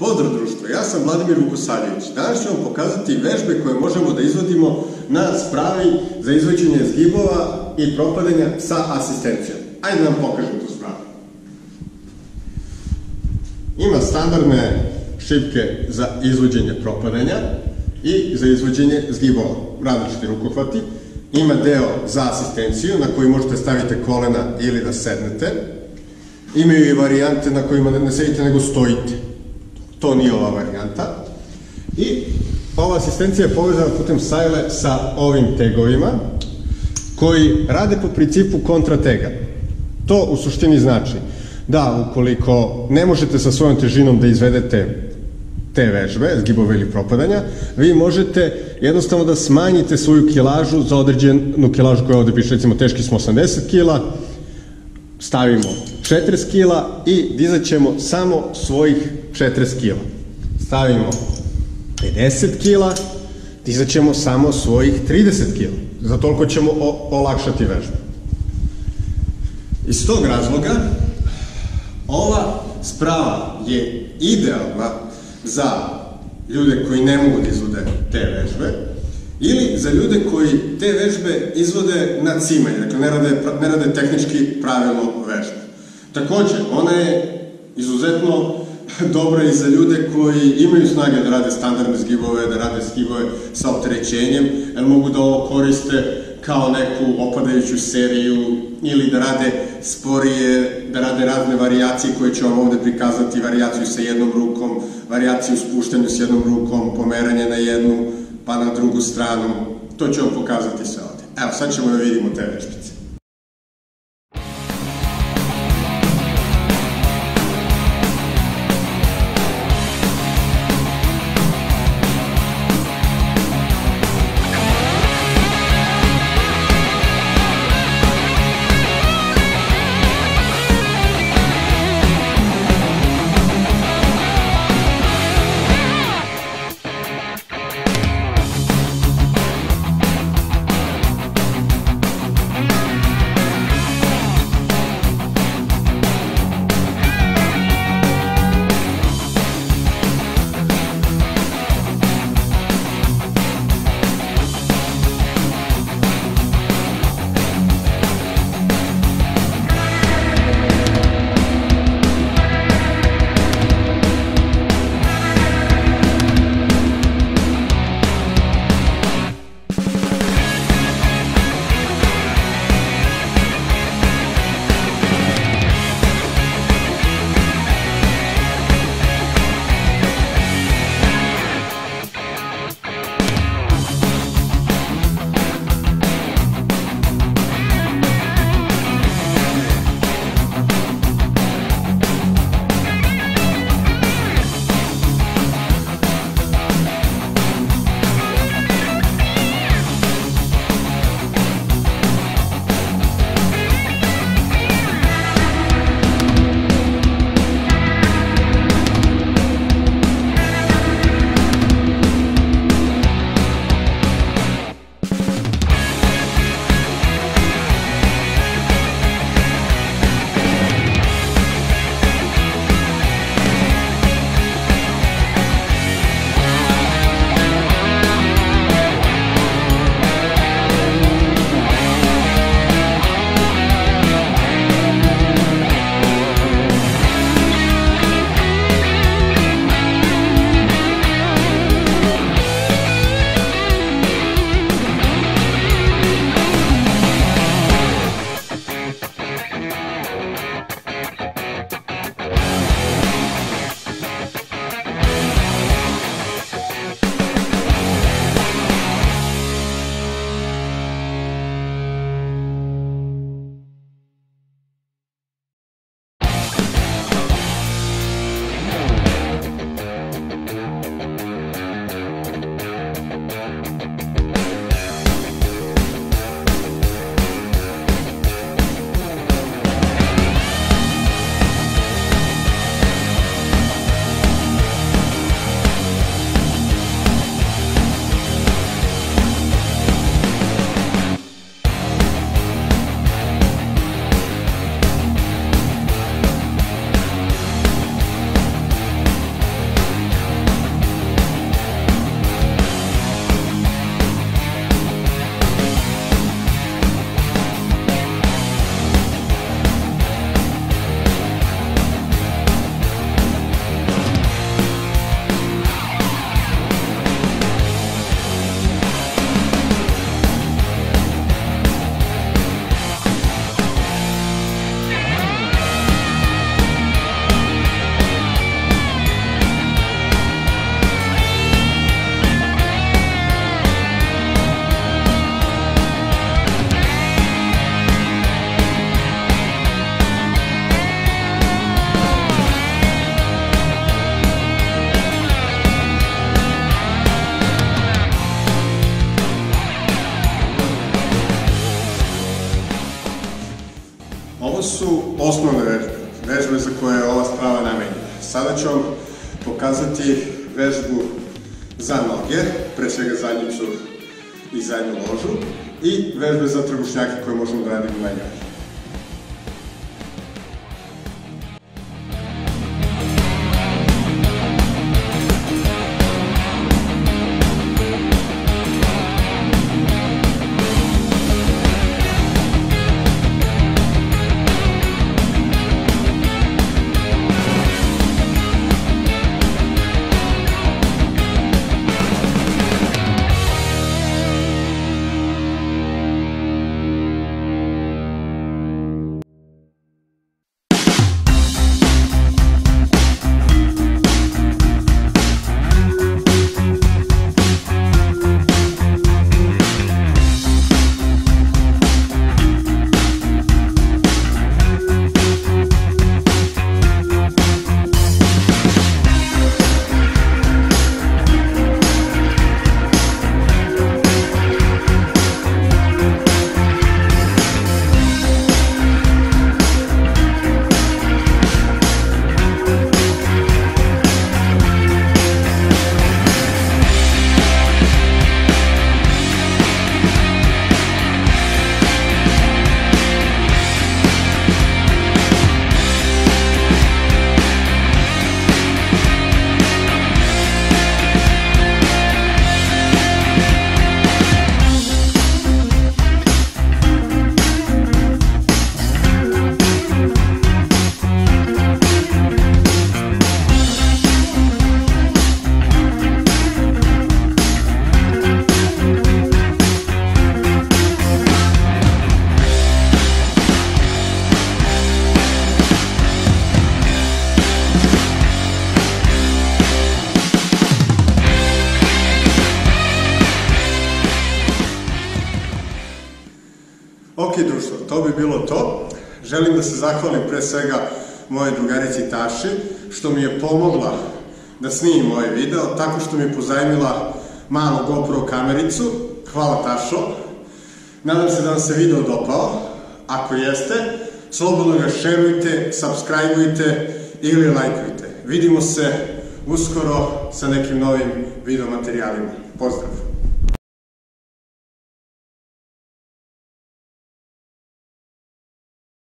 Pozdrav društvo, ja sam Vladimir Vukosavljević. Danas ću vam pokazati vežbe koje možemo da izvodimo na spravi za izvođenje zgibova i propadanja sa asistencijom. Ajde da vam pokažem tu spravu. Ima standardne šipke za izvođenje propadanja i za izvođenje zgibova, različiti rukohvati. Ima deo za asistenciju na koji možete staviti kolena ili da sednete. Imaju i varijante na kojima ne sedite nego stojite. To nije ova varijanta. I ova asistencija je povezana putem sajle sa ovim tegovima koji rade po principu kontratega. To u suštini znači da ukoliko ne možete sa svojom težinom da izvedete te vežbe, zgibove ili propadanja, vi možete jednostavno da smanjite svoju kilažu za određenu kilažu koja ovde piše, recimo teški smo 80 kila, stavimo 40 kila i dizat ćemo samo svojih 40 kila. Stavimo 50 kila, dizat ćemo samo svojih 30 kila. Za toliko ćemo olakšati vežbu. Iz tog razloga, ova sprava je idealna za ljude koji ne mogu da izvode te vežbe ili za ljude koji te vežbe izvode na cimanje, dakle ne rade tehnički pravilno vežbu. Takođe, ona je izuzetno dobra i za ljude koji imaju snage da rade standardne zgibove, da rade zgibove sa opterećenjem, jer mogu da ovo koriste kao neku opadajuću seriju ili da rade sporije, da rade razne varijacije koje ću vam ovde prikazati, varijaciju sa jednom rukom, varijaciju spuštanju s jednom rukom, pomeranje na jednu pa na drugu stranu. To ću vam pokazati sve ovde. Evo, sad ćemo da vidimo te vežbice. osnovne vežbe za koje je ova sprava namenjena. Sada ću vam pokazati vežbu za noge, pre svega zadnjicu i zadnju ložu, i vežbe za trbušnjake koje možemo da radimo na njoj. Ok, društvo, to bi bilo to. Želim da se zahvalim pre svega moje drugarici Taši, što mi je pomogla da snimim ovaj video, tako što mi je pozajmila malu GoPro kamericu. Hvala, Tašo. Nadam se da vam se video dopao. Ako jeste, slobodno ga šerujte, subscribeujte ili lajkujte. Vidimo se uskoro sa nekim novim video materijalima. Pozdrav!